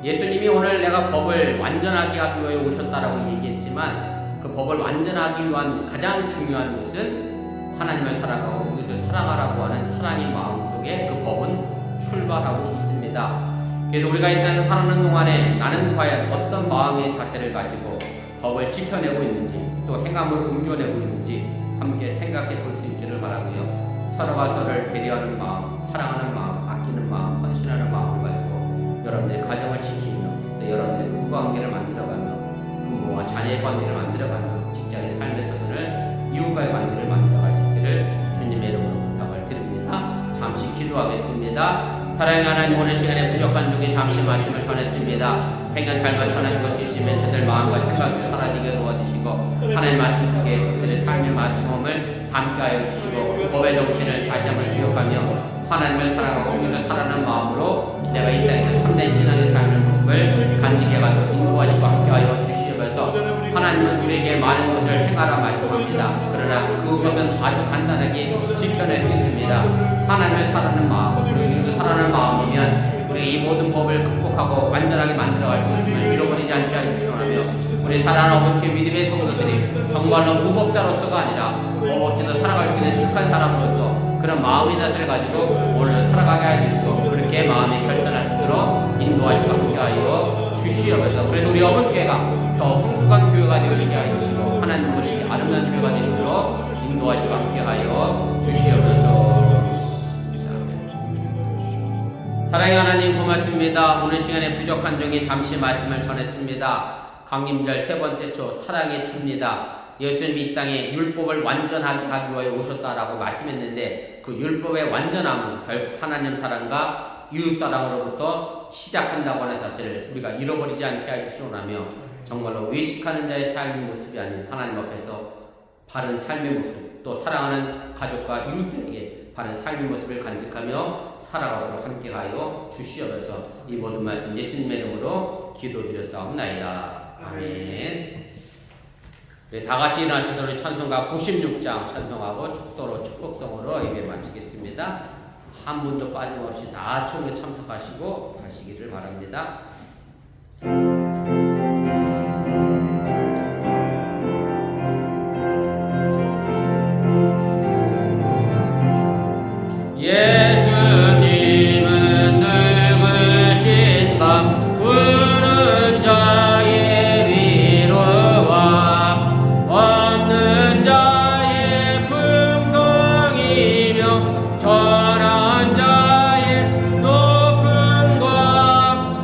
예수님이 오늘 내가 법을 완전하게 하기 위하여 오셨다라고 얘기했지만 그 법을 완전하기 위한 가장 중요한 것은 하나님을 사랑하고 그것을 사랑하라고 하는 사랑의 마음 속에 그 법은 출발하고 있습니다. 그래서 우리가 이 땅에 살아가는 동안에 나는 과연 어떤 마음의 자세를 가지고 법을 지켜내고 있는지 또 행함으로 옮겨내고 있는지 함께 생각해 볼 수 있기를 바라고요. 서로가 서로를 배려하는 마음, 사랑하는 마음, 아끼는 마음, 헌신하는 마음을 가지고 여러분들의 가정을 지키며 또 여러분들의 부부관계를 만들어가며 부모와 자녀의 관계를 만들어가며 직장의 삶의 터전을 이웃과의 관계를 만들어갈 수 있기를 주님의 이름으로 부탁을 드립니다. 잠시 기도하겠습니다. 사랑의 하나님, 오늘 시간에 부족한 중에 잠시 말씀을 전했습니다. 행여 잘못 전하는 것이 있으면 저들 마음과 생각을 하나님께 도와주시고 하나님 말씀 속에 그들의 삶의 말씀을 담게 하여 주시고 그 법의 정신을 다시 한번 기억하며 하나님을 사랑하고 그를 사랑하는 마음으로 내가 이 땅에서 참된 신앙의 삶의 모습을 간직해 가서 인도하시고 함께 하여 주시면서 하나님은 우리에게 많은 것을 행하라 말씀합니다. 그러나 그것은 아주 간단하게 지켜낼 수 있습니다. 하나님을 사랑하는 마음, 그리고 예수 사랑하는 마음이면 우리 이 모든 법을 극복하고 완전하게 만들어갈 수 있음을 잃어버리지 않게 하시오라며 우리 사랑하는 어머니께 믿음의 성도들이 정말로 무법자로서가 아니라 법 없이도 살아갈 수 있는 착한 사람으로서 그런 마음의 자세를 가지고 오늘 살아가게 해주시고 그렇게 마음이 결단할 수 있도록 인도하시고 함께 하여 주시옵소서. 그래서 우리 어머니께가 더 성숙한 교회가 되게 하여 주시고 하나님 모시기 아름다운 교회가 되시도록 인도하시고 함께 하여 주시옵소서. 사랑의 하나님 고맙습니다. 오늘 시간에 부족한 중에 잠시 말씀을 전했습니다. 강림절 세 번째 초 사랑의 주입니다. 예수님이 이 땅에 율법을 완전하게 하기 위하여 오셨다라고 말씀했는데 그 율법의 완전함은 결국 하나님 사랑과 이웃 사랑으로부터 시작한다고 하는 사실을 우리가 잃어버리지 않게 해주시오라며 정말로 외식하는 자의 삶의 모습이 아닌 하나님 앞에서 바른 삶의 모습 또 사랑하는 가족과 이웃들에게 바른 삶의 모습을 간직하며 살아가도록 함께하여 주시옵소서. 이 모든 말씀 예수님의 이름으로 기도드렸사옵나이다. 아멘. 네, 다 같이 일어나시도록 찬송가 96장 찬송하고 축도로 축복성으로 예배 마치겠습니다. 한 분도 빠짐없이 다 총회 참석하시고 가시기를 바랍니다. 예수님은 누구신가 우는 자의 위로와 없는 자의 풍성이며 전한 자의 높음과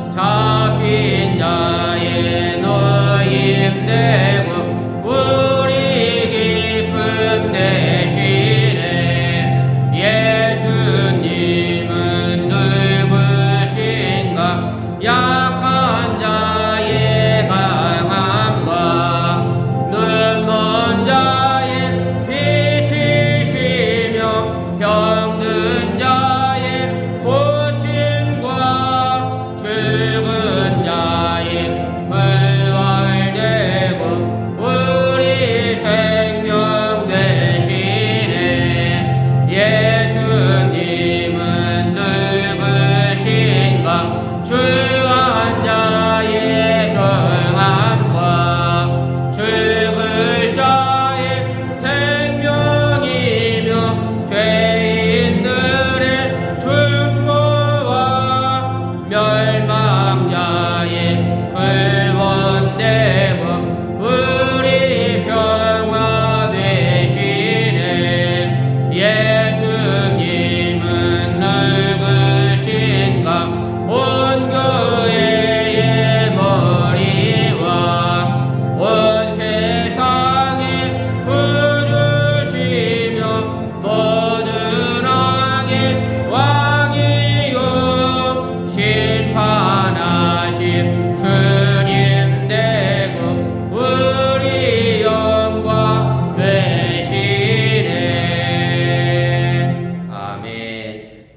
잡힌 자의 노임되고 우리 기쁨 대신에 예수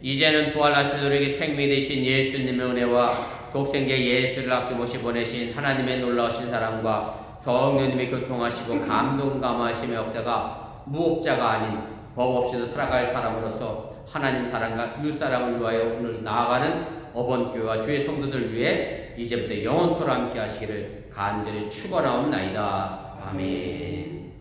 이제는 부활하신 우리에게 생명 되신 예수님의 은혜와 독생자 예수를 아낌없이 보내신 하나님의 놀라우신 사랑과 성령님의 교통하시고 감동 감화하심의 역사가 무업자가 아닌 법 없이도 살아갈 사람으로서 하나님 사랑과 이웃사랑을 위하여 오늘 나아가는 어번교회와 주의 성도들 위해 이제부터 영원토록 함께 하시기를 간절히 축원하옵나이다. 아멘.